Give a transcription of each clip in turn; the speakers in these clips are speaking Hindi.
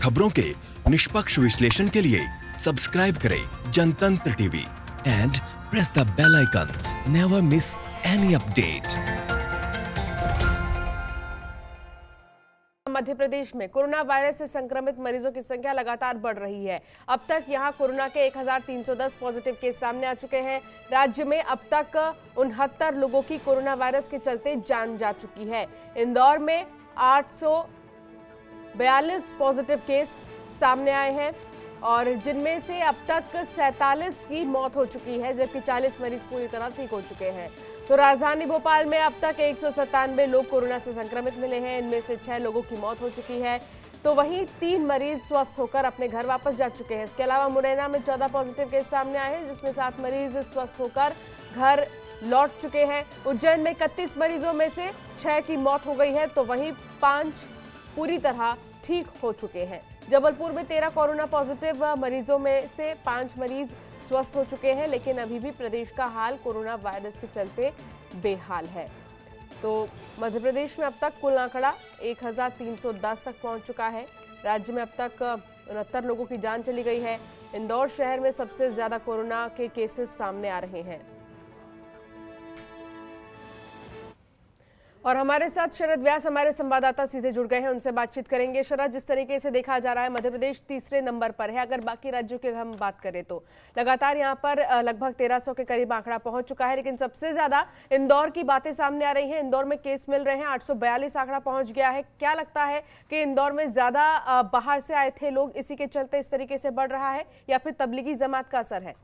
खबरों के निष्पक्ष विश्लेषण के लिए सब्सक्राइब करें Jantantra TV and press the bell icon. Never miss any update. Madhya Pradesh में कोरोना वायरस से संक्रमित मरीजों की संख्या लगातार बढ़ रही है। अब तक यहां कोरोना के 1310 पॉजिटिव केस सामने आ चुके हैं। राज्य में अब तक 69 लोगों की कोरोना वायरस के चलते जान जा चुकी है। इंदौर में 842 पॉजिटिव केस सामने आए हैं और जिनमें से अब तक 47 की मौत हो चुकी है, जबकि 40 मरीज पूरी तरह ठीक हो चुके हैं। तो राजधानी भोपाल में अब तक 197 लोग कोरोना से संक्रमित मिले हैं। इनमें से 6 लोगों की मौत हो चुकी है, तो वहीं 3 मरीज स्वस्थ होकर अपने घर वापस जा चुके हैं। इसके अलावा मुरैना में 14 पॉजिटिव केस सामने आए हैं, जिसमें 7 मरीज स्वस्थ होकर घर लौट चुके हैं। उज्जैन में 31 मरीजों में से 6 की मौत हो गई है, तो वहीं 5 पूरी तरह ठीक हो चुके हैं। जबलपुर में 13 कोरोना पॉजिटिव मरीजों में से 5 मरीज स्वस्थ हो चुके हैं, लेकिन अभी भी प्रदेश का हाल कोरोना वायरस के चलते बेहाल है। तो मध्य प्रदेश में अब तक कुल आंकड़ा 1310 तक पहुंच चुका है। राज्य में अब तक 69 लोगों की जान चली गई है। इंदौर शहर में सबसे ज्यादा कोरोना के केसेस सामने आ रहे हैं। और हमारे साथ शरद व्यास हमारे संवाददाता सीधे जुड़ गए हैं, उनसे बातचीत करेंगे। शरद, जिस तरीके से देखा जा रहा है मध्य प्रदेश तीसरे नंबर पर है। अगर बाकी राज्यों की हम बात करें तो लगातार यहां पर लगभग 1300 के करीब आंकड़ा पहुंच चुका है, लेकिन सबसे ज्यादा इंदौर की बातें सामने आ रही हैं। इंदौर में केस मिल रहे हैं, 842 आंकड़ा पहुंच गया है। क्या लगता है कि इंदौर में ज्यादा बाहर से आए थे लोग, इसी के चलते इस तरीके से बढ़ रहा है, या फिर तबलीगी जमात का असर है?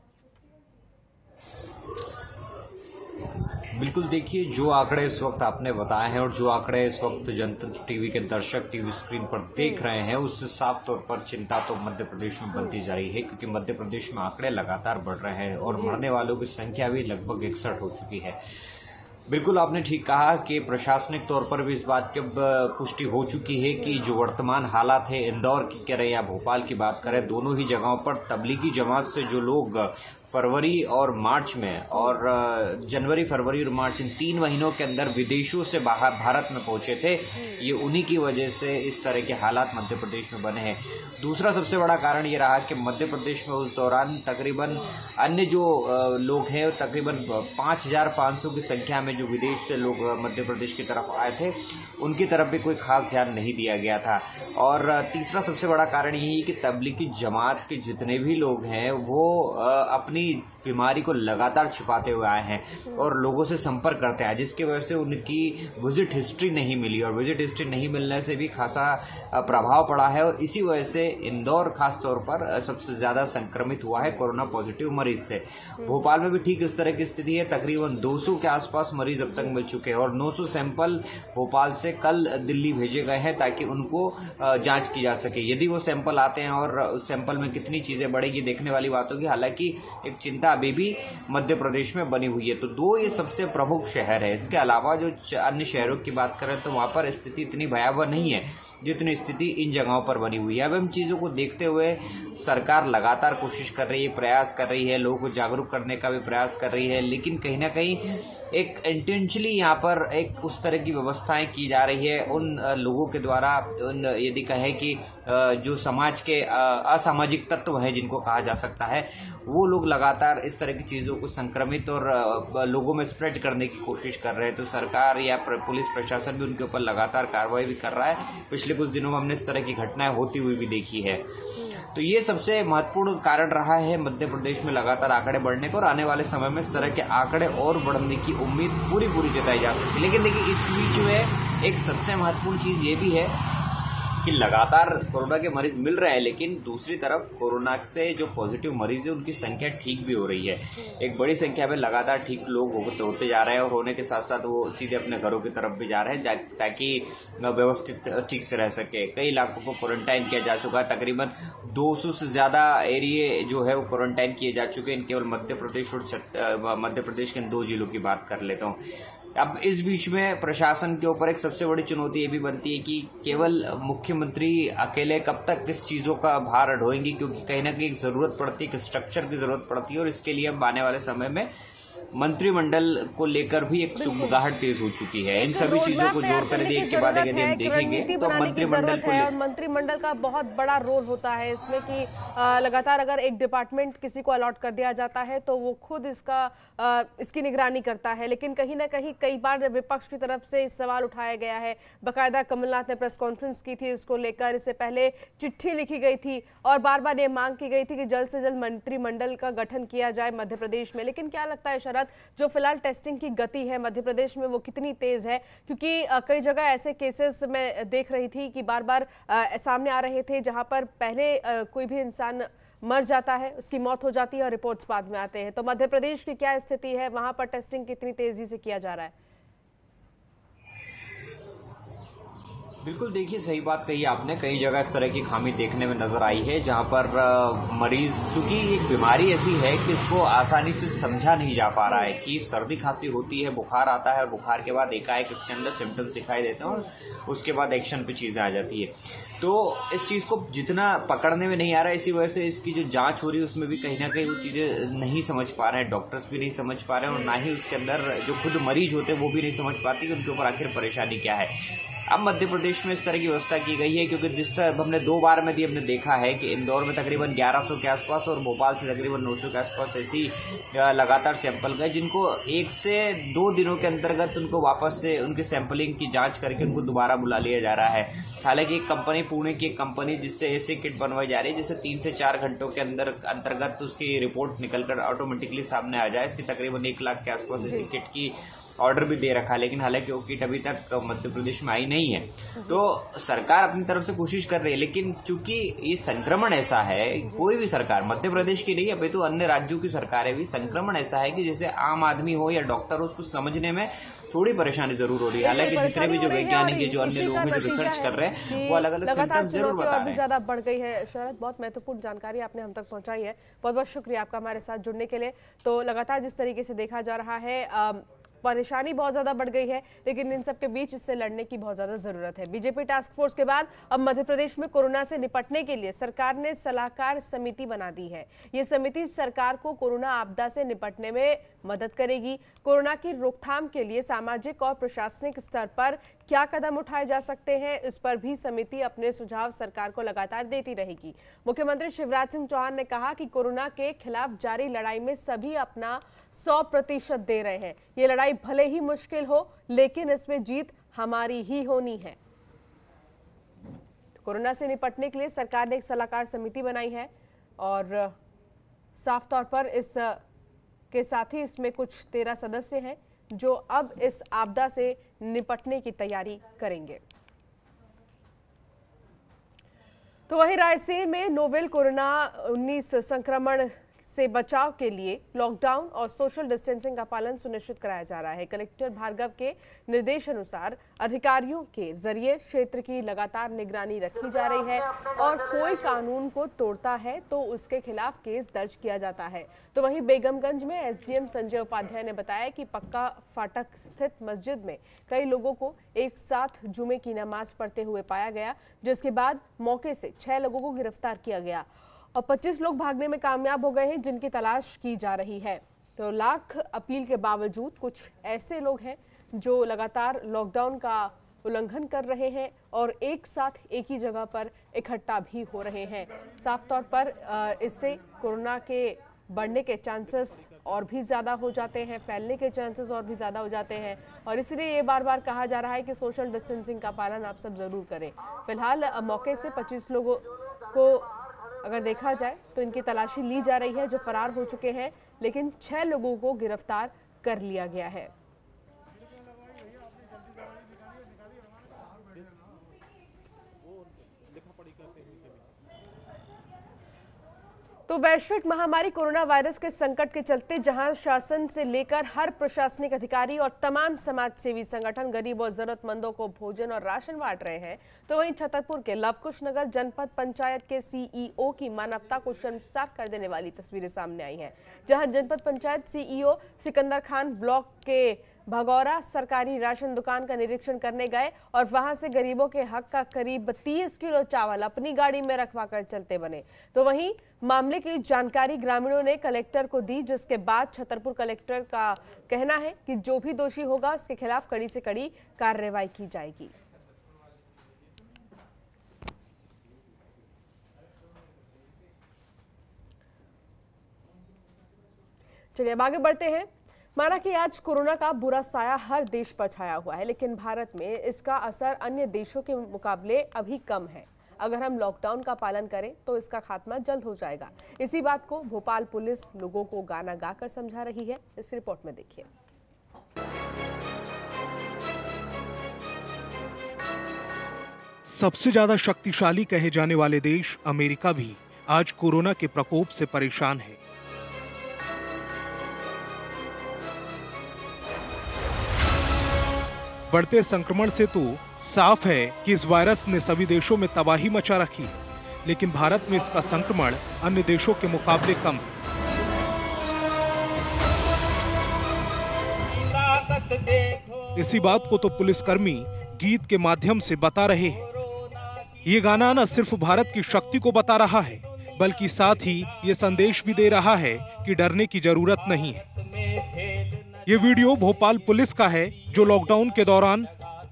बिल्कुल, देखिए, जो आंकड़े इस वक्त आपने बताए हैं और जो आंकड़े इस वक्त जनतंत्र टीवी के दर्शक टीवी स्क्रीन पर देख रहे हैं, उससे साफ तौर पर चिंता तो मध्य प्रदेश में बनती जा रही है, क्योंकि मध्य प्रदेश में आंकड़े लगातार बढ़ रहे हैं और मरने वालों की संख्या भी लगभग 61 हो चुकी है। बिल्कुल, आपने ठीक कहा कि प्रशासनिक तौर पर भी इस बात की पुष्टि हो चुकी है कि जो वर्तमान हालात है, इंदौर की करें या भोपाल की बात करें, दोनों ही जगहों पर तबलीगी जमात से जो लोग फरवरी और मार्च में और जनवरी, फरवरी और मार्च, इन 3 महीनों के अंदर विदेशों से बाहर भारत में पहुंचे थे, ये उन्हीं की वजह से इस तरह के हालात मध्य प्रदेश में बने हैं। दूसरा सबसे बड़ा कारण ये रहा कि मध्य प्रदेश में उस दौरान तकरीबन अन्य जो लोग हैं, तकरीबन 5500 की संख्या में जो विदेश से लोग मध्य प्रदेश की तरफ आए थे, उनकी तरफ भी कोई खास ध्यान नहीं दिया गया था। और तीसरा सबसे बड़ा कारण यही है कि तबलीगी जमात के जितने भी लोग हैं वो अपनी बीमारी को लगातार छिपाते हुए आए हैं और लोगों से संपर्क करते हैं, जिसकी वजह से उनकी विजिट हिस्ट्री नहीं मिली और विजिट हिस्ट्री नहीं मिलने से भी खासा प्रभाव पड़ा है। और इसी वजह से इंदौर खास तौर पर सबसे ज्यादा संक्रमित हुआ है कोरोना पॉजिटिव मरीज से। भोपाल में भी ठीक इस तरह की स्थिति है, तकरीबन 200 के आसपास मरीज अब तक मिल चुके हैं और 900 सैंपल भोपाल से कल दिल्ली भेजे गए हैं ताकि उनको जांच की जा सके। यदि वो सैंपल आते हैं और उस सैंपल में कितनी चीजें बढ़ेगी देखने वाली बात होगी। हालांकि एक चिंता अभी भी मध्य प्रदेश में बनी हुई है। तो 2 ये सबसे प्रमुख शहर है। इसके अलावा जो अन्य शहरों की बात करें तो वहां पर स्थिति इतनी भयावह नहीं है जितनी स्थिति इन जगहों पर बनी हुई है। अब इन चीजों को देखते हुए सरकार लगातार कोशिश कर रही है, प्रयास कर रही है, लोगों को जागरूक करने का भी प्रयास कर रही है, लेकिन कहीं ना कहीं एक इंटेंशनली यहाँ पर एक उस तरह की व्यवस्थाएं की जा रही है उन लोगों के द्वारा, यदि कहें कि जो समाज के असामाजिक तत्व हैं जिनको कहा जा सकता है, वो लोग लगातार इस तरह की चीजों को संक्रमित और लोगों में स्प्रेड करने की कोशिश कर रहे हैं। तो सरकार या पुलिस प्रशासन भी उनके ऊपर लगातार कार्रवाई भी कर रहा है। पिछले कुछ दिनों में हमने इस तरह की घटनाएं होती हुई भी देखी है। तो ये सबसे महत्वपूर्ण कारण रहा है मध्य प्रदेश में लगातार आंकड़े बढ़ने का, और आने वाले समय में इस तरह के आंकड़े और बढ़ने की उम्मीद पूरी जताई जा सकती है। लेकिन देखिए, इस बीच में एक सबसे महत्वपूर्ण चीज ये भी है कि लगातार कोरोना के मरीज मिल रहे हैं, लेकिन दूसरी तरफ कोरोना से जो पॉजिटिव मरीज है उनकी संख्या ठीक भी हो रही है। एक बड़ी संख्या में लगातार ठीक लोग होते जा रहे हैं और होने के साथ साथ वो सीधे अपने घरों की तरफ भी जा रहे हैं ताकि व्यवस्थित ठीक से रह सके। कई इलाकों को क्वारंटाइन किया जा चुका है, तकरीबन 200 से ज्यादा एरिया जो है वो क्वारंटाइन किए जा चुके हैं। केवल मध्य प्रदेश और मध्य प्रदेश के 2 जिलों की बात कर लेता हूँ। अब इस बीच में प्रशासन के ऊपर एक सबसे बड़ी चुनौती ये भी बनती है कि केवल मुख्यमंत्री अकेले कब तक किस चीजों का भार ढोएंगे, क्योंकि कहीं ना कहीं एक जरूरत पड़ती है, एक स्ट्रक्चर की जरूरत पड़ती है और इसके लिए अब आने वाले समय में मंत्रिमंडल को लेकर भी एक सुगबुगाहट तेज हो चुकी है। इन सभी चीजों को जोड़ कर एक के बाद एक यदि हम देखेंगे तो मंत्रिमंडल को और मंत्रिमंडल का बहुत बड़ा रोल होता है इसमें कि लगातार अगर एक डिपार्टमेंट किसी को अलॉट कर दिया जाता है तो वो खुद इसकी निगरानी करता है। लेकिन कहीं ना कहीं कई बार विपक्ष की तरफ से इस सवाल उठाया गया है। बाकायदा कमलनाथ ने प्रेस कॉन्फ्रेंस की थी इसको लेकर, इससे पहले चिट्ठी लिखी गई थी और बार बार ये मांग की गई थी कि जल्द से जल्द मंत्रिमंडल का गठन किया जाए मध्य प्रदेश में। लेकिन क्या लगता है शरद, जो फिलहाल टेस्टिंग की गति है मध्य प्रदेश में वो कितनी तेज है? क्योंकि कई जगह ऐसे केसेस मैं देख रही थी कि बार बार सामने आ रहे थे जहां पर पहले कोई भी इंसान मर जाता है, उसकी मौत हो जाती है और रिपोर्ट्स बाद में आते हैं। तो मध्य प्रदेश की क्या स्थिति है, वहां पर टेस्टिंग कितनी तेजी से किया जा रहा है? बिल्कुल, देखिए सही बात कही आपने। कई जगह इस तरह की खामी देखने में नजर आई है जहां पर मरीज, चूंकि एक बीमारी ऐसी है कि इसको आसानी से समझा नहीं जा पा रहा है कि सर्दी खांसी होती है, बुखार आता है और बुखार के बाद एकाएक इसके अंदर सिम्टम्स दिखाई देते हैं और उसके बाद एक्शन पे चीजें आ जाती है। तो इस चीज को जितना पकड़ने में नहीं आ रहा है, इसी वजह से इसकी जो जांच हो रही है उसमें भी कहीं ना कहीं वो चीजें नहीं समझ पा रहे हैं, डॉक्टर्स भी नहीं समझ पा रहे हैं और ना ही उसके अंदर जो खुद मरीज होते हैं वो भी नहीं समझ पाते कि उनके ऊपर आखिर परेशानी क्या है। अब मध्य प्रदेश में इस तरह की व्यवस्था की गई है क्योंकि जिस तरह हमने 2 बार में भी हमने देखा है कि इंदौर में तकरीबन 1100 के आसपास और भोपाल से तकरीबन 900 के आसपास ऐसी लगातार सैंपल गए, जिनको 1 से 2 दिनों के अंतर्गत उनको वापस से उनकी सैंपलिंग की जांच करके उनको दोबारा बुला लिया जा रहा है। हालांकि एक कंपनी, पुणे की एक कंपनी जिससे ऐसी किट बनवाई जा रही है जिससे 3 से 4 घंटों के अंतर्गत उसकी रिपोर्ट निकलकर ऑटोमेटिकली सामने आ जाए, इसकी तकरीबन 1 लाख के आसपास ऐसी किट की ऑर्डर भी दे रखा है। लेकिन हालांकि वो किट अभी तक मध्य प्रदेश में आई नहीं है। तो सरकार अपनी तरफ से कोशिश कर रही है, लेकिन चूंकि ये संक्रमण ऐसा है, कोई भी सरकार मध्य प्रदेश की नहीं है, अपितु अन्य राज्यों की सरकारें भी, संक्रमण ऐसा है कि जैसे आम आदमी हो या डॉक्टर हो उसको समझने में थोड़ी परेशानी जरूर हो रही है। हालांकि जितने भी जो वैज्ञानिक है, जो अन्य लोग हैं जो रिसर्च कर रहे हैं, वो अलग अलग सिम्टम्स जरूर बता रहे हैं। ज्यादा बढ़ गई है। शरद, बहुत महत्वपूर्ण जानकारी आपने हम तक पहुंचाई है, बहुत बहुत शुक्रिया आपका हमारे साथ जुड़ने के लिए। तो लगातार जिस तरीके से देखा जा रहा है परेशानी बहुत ज्यादा बढ़ गई है, लेकिन इन सब के बीच इससे लड़ने की बहुत ज्यादा जरूरत है। बीजेपी टास्क फोर्स के बाद अब मध्य प्रदेश में कोरोना से निपटने के लिए सरकार ने सलाहकार समिति बना दी है। ये समिति सरकार को कोरोना आपदा से निपटने में मदद करेगी। कोरोना की रोकथाम के लिए सामाजिक और प्रशासनिक स्तर पर क्या कदम उठाए जा सकते हैं, इस पर भी समिति अपने सुझाव सरकार को लगातार देती रहेगी। मुख्यमंत्री शिवराज सिंह चौहान ने कहा कि कोरोना के खिलाफ जारी लड़ाई में सभी अपना 100% दे रहे हैं। ये लड़ाई भले ही मुश्किल हो, लेकिन इसमें जीत हमारी ही होनी है। कोरोना से निपटने के लिए सरकार ने एक सलाहकार समिति बनाई है और साफ तौर पर इस के साथ ही इसमें कुछ 13 सदस्य हैं जो अब इस आपदा से निपटने की तैयारी करेंगे। तो वहीं रायसेन में नोवेल कोरोना 19 संक्रमण से बचाव के लिए लॉकडाउन और सोशल डिस्टेंसिंग का पालन सुनिश्चित कराया जा रहा है। कलेक्टर भार्गव के निर्देश अनुसार अधिकारियों के जरिए क्षेत्र की लगातार निगरानी रखी जा रही है और कोई कानून को तोड़ता है तो उसके खिलाफ केस दर्ज किया जाता है। तो वहीं बेगमगंज में एसडीएम संजय उपाध्याय ने बताया कि पक्का फाटक स्थित मस्जिद में कई लोगों को एक साथ जुमे की नमाज पढ़ते हुए पाया गया, जिसके बाद मौके से 6 लोगों को गिरफ्तार किया गया और 25 लोग भागने में कामयाब हो गए हैं, जिनकी तलाश की जा रही है। तो लाख अपील के बावजूद कुछ ऐसे लोग हैं जो लगातार लॉकडाउन का उल्लंघन कर रहे हैं और एक साथ एक ही जगह पर इकट्ठा भी हो रहे हैं। साफ तौर पर इससे कोरोना के बढ़ने के चांसेस और भी ज़्यादा हो जाते हैं, फैलने के चांसेस और भी ज़्यादा हो जाते हैं और इसलिए ये बार बार कहा जा रहा है कि सोशल डिस्टेंसिंग का पालन आप सब ज़रूर करें। फिलहाल मौके से 25 लोगों को अगर देखा जाए तो इनकी तलाशी ली जा रही है जो फरार हो चुके हैं, लेकिन 6 लोगों को गिरफ्तार कर लिया गया है। तो वैश्विक महामारी कोरोना वायरस के संकट के चलते जहां शासन से लेकर हर प्रशासनिक अधिकारी और तमाम समाज सेवी संगठन गरीब और जरूरतमंदों को भोजन और राशन बांट रहे हैं, तो वहीं छतरपुर के लवकुश नगर जनपद पंचायत के सीईओ की मानवता को शर्मसार कर देने वाली तस्वीरें सामने आई हैं, जहां जनपद पंचायत सीईओ सिकंदर खान ब्लॉक के भगौरा सरकारी राशन दुकान का निरीक्षण करने गए और वहां से गरीबों के हक का करीब 30 किलो चावल अपनी गाड़ी में रखवाकर चलते बने। तो वहीं मामले की जानकारी ग्रामीणों ने कलेक्टर को दी, जिसके बाद छतरपुर कलेक्टर का कहना है कि जो भी दोषी होगा उसके खिलाफ कड़ी से कड़ी कार्रवाई की जाएगी। चलिए अब आगे बढ़ते हैं। माना कि आज कोरोना का बुरा साया हर देश पर छाया हुआ है, लेकिन भारत में इसका असर अन्य देशों के मुकाबले अभी कम है। अगर हम लॉकडाउन का पालन करें तो इसका खात्मा जल्द हो जाएगा। इसी बात को भोपाल पुलिस लोगों को गाना गाकर समझा रही है। इस रिपोर्ट में देखिए। सबसे ज्यादा शक्तिशाली कहे जाने वाले देश अमेरिका भी आज कोरोना के प्रकोप से परेशान है। बढ़ते संक्रमण से तो साफ है कि इस वायरस ने सभी देशों में तबाही मचा रखी है, लेकिन भारत में इसका संक्रमण अन्य देशों के मुकाबले कम है। इसी बात को तो पुलिसकर्मी गीत के माध्यम से बता रहे हैं। ये गाना न सिर्फ भारत की शक्ति को बता रहा है, बल्कि साथ ही ये संदेश भी दे रहा है कि डरने की जरूरत नहीं है। ये वीडियो भोपाल पुलिस का है, जो लॉकडाउन के दौरान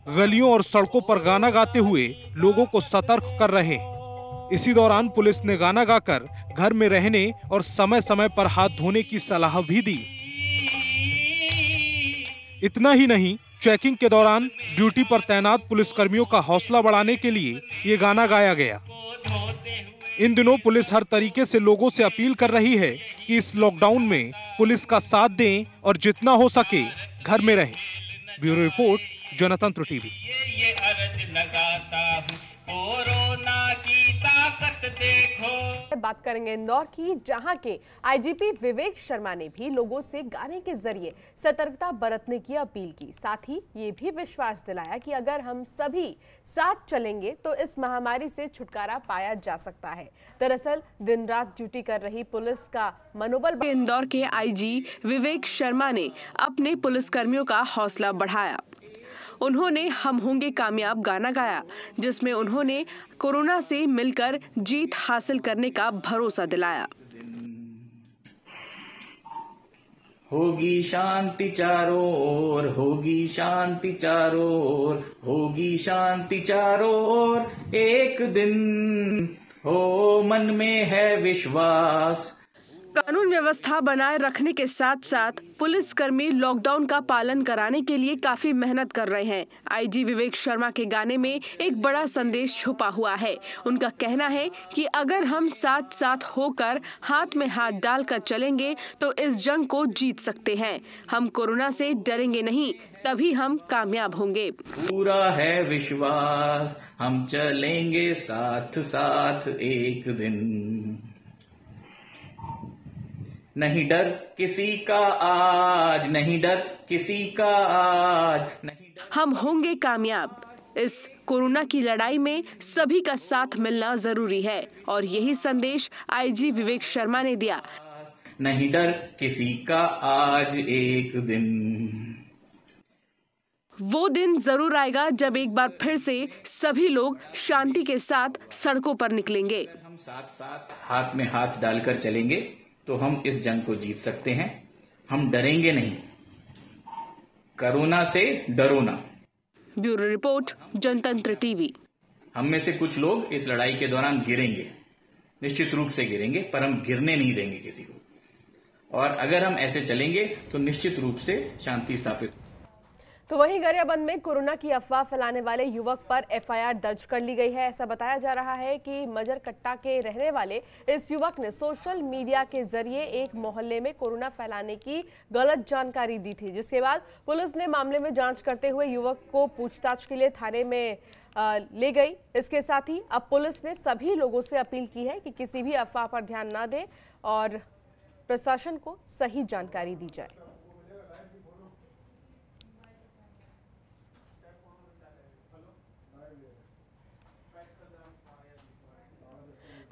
गलियों और सड़कों पर गाना गाते हुए लोगों को सतर्क कर रहे हैं। इसी दौरान पुलिस ने गाना गाकर घर में रहने और समय समय पर हाथ धोने की सलाह भी दी। इतना ही नहीं, चेकिंग के दौरान ड्यूटी पर तैनात पुलिसकर्मियों का हौसला बढ़ाने के लिए ये गाना गाया गया। इन दिनों पुलिस हर तरीके से लोगों से अपील कर रही है कि इस लॉकडाउन में पुलिस का साथ दें और जितना हो सके घर में रहें। ब्यूरो रिपोर्ट, जनतंत्र टीवी। ये अर्ज लगाता हूं, कोरोना की ताकत देखो। बात करेंगे इंदौर की, जहां के आईजीपी विवेक शर्मा ने भी लोगों से गाने के जरिए सतर्कता बरतने की अपील की। साथ ही ये भी विश्वास दिलाया कि अगर हम सभी साथ चलेंगे तो इस महामारी से छुटकारा पाया जा सकता है। दरअसल दिन रात ड्यूटी कर रही पुलिस का मनोबल। इंदौर के आईजी विवेक शर्मा ने अपने पुलिसकर्मियों का हौसला बढ़ाया। उन्होंने हम होंगे कामयाब गाना गाया, जिसमें उन्होंने कोरोना से मिलकर जीत हासिल करने का भरोसा दिलाया। होगी शांति चारों ओर, होगी शांति चारों ओर, होगी शांति चारों ओर, एक दिन हो मन में है विश्वास। कानून व्यवस्था बनाए रखने के साथ साथ पुलिसकर्मी लॉकडाउन का पालन कराने के लिए काफी मेहनत कर रहे हैं। आईजी विवेक शर्मा के गाने में एक बड़ा संदेश छुपा हुआ है। उनका कहना है कि अगर हम साथ साथ होकर हाथ में हाथ डालकर चलेंगे तो इस जंग को जीत सकते हैं। हम कोरोना से डरेंगे नहीं, तभी हम कामयाब होंगे। पूरा है विश्वास, हम चलेंगे साथ साथ एक दिन। नहीं डर किसी का आज, नहीं डर किसी का आज, नहीं डर। हम होंगे कामयाब। इस कोरोना की लड़ाई में सभी का साथ मिलना जरूरी है और यही संदेश आईजी विवेक शर्मा ने दिया। नहीं डर किसी का आज, एक दिन वो दिन जरूर आएगा जब एक बार फिर से सभी लोग शांति के साथ सड़कों पर निकलेंगे। हम साथ साथ हाथ में हाथ डालकर चलेंगे तो हम इस जंग को जीत सकते हैं। हम डरेंगे नहीं, कोरोना से डरो ना। ब्यूरो रिपोर्ट, जनतंत्र टीवी। हम में से कुछ लोग इस लड़ाई के दौरान गिरेंगे, निश्चित रूप से गिरेंगे, पर हम गिरने नहीं देंगे किसी को। और अगर हम ऐसे चलेंगे तो निश्चित रूप से शांति स्थापित। तो वहीं गरियाबंद में कोरोना की अफवाह फैलाने वाले युवक पर एफआईआर दर्ज कर ली गई है। ऐसा बताया जा रहा है कि मजरकट्टा के रहने वाले इस युवक ने सोशल मीडिया के जरिए एक मोहल्ले में कोरोना फैलाने की गलत जानकारी दी थी, जिसके बाद पुलिस ने मामले में जांच करते हुए युवक को पूछताछ के लिए थाने में ले गई। इसके साथ ही अब पुलिस ने सभी लोगों से अपील की है कि किसी भी अफवाह पर ध्यान न दें और प्रशासन को सही जानकारी दी जाए।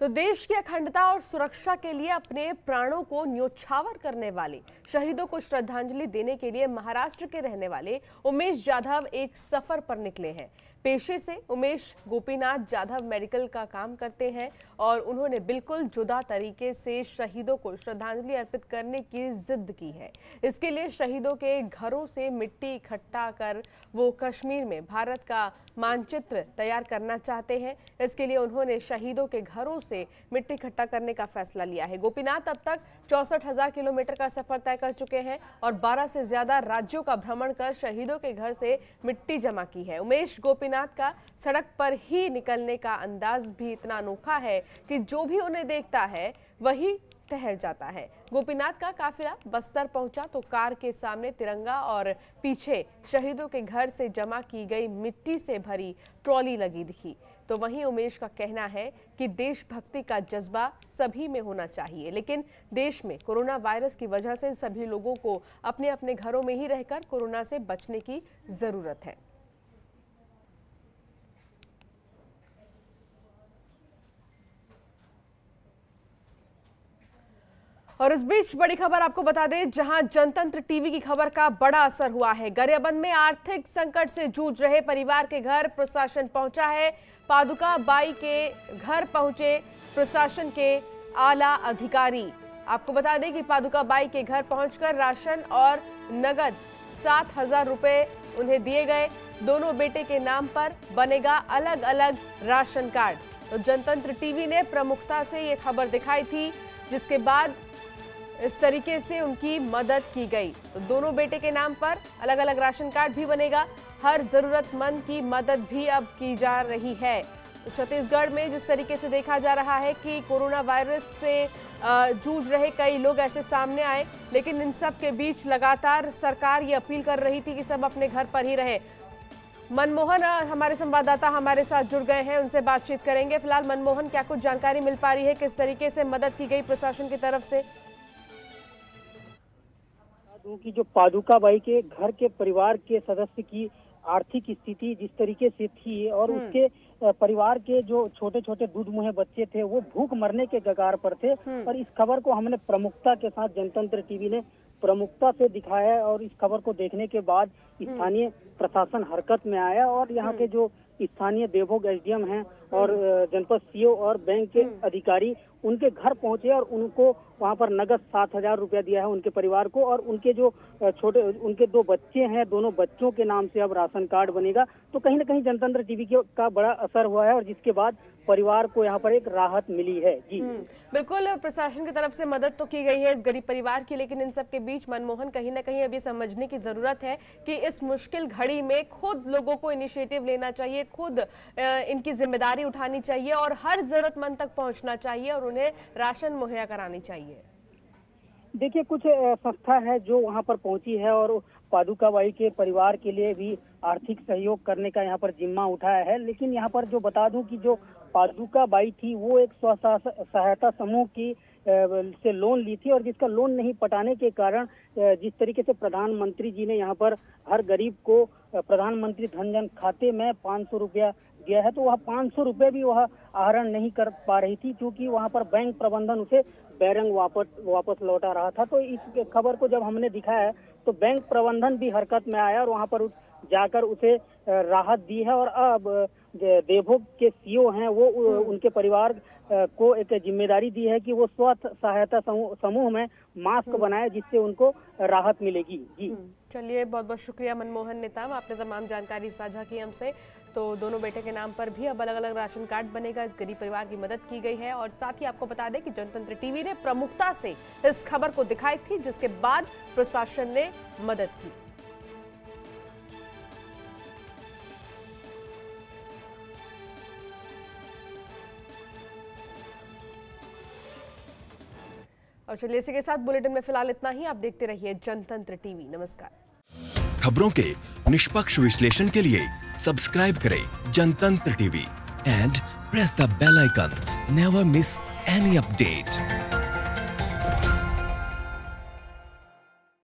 तो देश की अखंडता और सुरक्षा के लिए अपने प्राणों को न्योछावर करने वाले शहीदों को श्रद्धांजलि देने के लिए महाराष्ट्र के रहने वाले उमेश जाधव एक सफर पर निकले हैं। पेशे से उमेश गोपीनाथ जाधव मेडिकल का काम करते हैं और उन्होंने बिल्कुल जुदा तरीके से शहीदों को श्रद्धांजलि अर्पित करने की जिद की है। इसके लिए शहीदों के घरों से मिट्टी इकट्ठा कर वो कश्मीर में भारत का मानचित्र तैयार करना चाहते हैं। इसके लिए उन्होंने शहीदों के घरों से मिट्टी इकट्ठा करने का फैसला लिया है। गोपीनाथ अब तक 64,000 किलोमीटर का सफर तय कर चुके हैं और 12 से ज्यादा राज्यों का भ्रमण कर शहीदों के घर से मिट्टी जमा की है। उमेश गोपीनाथ का सड़क पर ही निकलने का अंदाज भी इतना अनोखा है कि जो भी उन्हें देखता है वही ठहर जाता है। गोपीनाथ का काफिला बस्तर पहुंचा तो कार के सामने तिरंगा और पीछे शहीदों के घर से जमा की गई मिट्टी से भरी ट्रॉली लगी दिखी। तो वहीं उमेश का कहना है कि देशभक्ति का जज्बा सभी में होना चाहिए, लेकिन देश में कोरोना वायरस की वजह से सभी लोगों को अपने अपने घरों में ही रहकर कोरोना से बचने की जरूरत है। और इस बीच बड़ी खबर आपको बता दें, जहां जनतंत्र टीवी की खबर का बड़ा असर हुआ है। गरियाबंद में आर्थिक संकट से जूझ रहे परिवार के घर प्रशासन पहुंचा है। पादुका बाई के घर पहुंचे प्रशासन के आला अधिकारी। आपको बता दें कि पादुका बाई के घर पहुंचकर राशन और नगद 7,000 रुपए उन्हें दिए गए। दोनों बेटे के नाम पर बनेगा अलग अलग राशन कार्ड। तो जनतंत्र टीवी ने प्रमुखता से ये खबर दिखाई थी, जिसके बाद इस तरीके से उनकी मदद की गई। तो दोनों बेटे के नाम पर अलग अलग राशन कार्ड भी बनेगा। हर जरूरतमंद की मदद भी अब की जा रही है। तो छत्तीसगढ़ में जिस तरीके से देखा जा रहा है कि कोरोना वायरस से जूझ रहे कई लोग ऐसे सामने आए, लेकिन इन सब के बीच लगातार सरकार ये अपील कर रही थी कि सब अपने घर पर ही रहे। मनमोहन हमारे संवाददाता हमारे साथ जुड़ गए हैं, उनसे बातचीत करेंगे। फिलहाल मनमोहन, क्या कुछ जानकारी मिल पा रही है, किस तरीके से मदद की गई प्रशासन की तरफ से? कि जो पादुका बाई के घर के परिवार के सदस्य की आर्थिक स्थिति जिस तरीके से थी और उसके परिवार के जो छोटे छोटे दूध मुहे बच्चे थे वो भूख मरने के कगार पर थे। और इस खबर को हमने प्रमुखता के साथ जनतंत्र टीवी ने प्रमुखता से दिखाया है और इस खबर को देखने के बाद स्थानीय प्रशासन हरकत में आया और यहाँ के जो स्थानीय देवभोग एसडीएम हैं और जनपद सीओ और बैंक के अधिकारी उनके घर पहुंचे और उनको वहां पर नगद 7,000 रुपया दिया है उनके परिवार को। और उनके जो उनके 2 बच्चे हैं, दोनों बच्चों के नाम से अब राशन कार्ड बनेगा। तो कहीं ना कहीं जनतंत्र टीवी का बड़ा असर हुआ है और जिसके बाद परिवार को यहाँ पर एक राहत मिली है। जी बिल्कुल, प्रशासन की तरफ से मदद तो की गई है इस गरीब परिवार की, लेकिन इन सब के बीच मनमोहन कहीं ना कहीं अभी समझने की जरूरत है कि इस मुश्किल घड़ी में खुद लोगों को इनिशिएटिव लेना चाहिए, खुद इनकी जिम्मेदारी उठानी चाहिए और हर जरूरतमंद तक पहुंचना चाहिए और उन्हें राशन मुहैया करानी चाहिए। देखिए, कुछ संस्था है जो वहां पर पहुंची है और पादुका बाई के परिवार के लिए भी आर्थिक सहयोग करने का यहाँ पर जिम्मा उठाया है। लेकिन यहाँ पर जो बता दूं कि जो पादुका बाई थी वो एक स्व सहायता समूह की से लोन ली थी और जिसका लोन नहीं पटाने के कारण जिस तरीके से प्रधानमंत्री जी ने यहाँ पर हर गरीब को प्रधानमंत्री धन जन खाते में 500 रुपया दिया है, तो वह 500 रुपये भी वह आहरण नहीं कर पा रही थी क्योंकि वहाँ पर बैंक प्रबंधन उसे बैरंग वापस लौटा रहा था। तो इस खबर को जब हमने दिखाया तो बैंक प्रबंधन भी हरकत में आया और वहाँ पर जाकर उसे राहत दी है। और अब देवभोग के सीओ हैं वो उनके परिवार को एक जिम्मेदारी दी है कि वो स्व सहायता समूह में मास्क बनाए जिससे उनको राहत मिलेगी। जी चलिए, बहुत बहुत शुक्रिया मनमोहन नेताम, आपने तमाम जानकारी साझा की हमसे। तो दोनों बेटे के नाम पर भी अब अलग अलग राशन कार्ड बनेगा। इस गरीब परिवार की मदद की गई है और साथ ही आपको बता दें कि जनतंत्र टीवी ने प्रमुखता से इस खबर को दिखाई थी, जिसके बाद प्रशासन ने मदद की। और चलिए, इसी के साथ बुलेटिन में फिलहाल इतना ही। आप देखते रहिए जनतंत्र टीवी। नमस्कार। खबरों के निष्पक्ष विश्लेषण के लिए सब्सक्राइब करें Jantantra TV and press the bell icon. Never miss any update.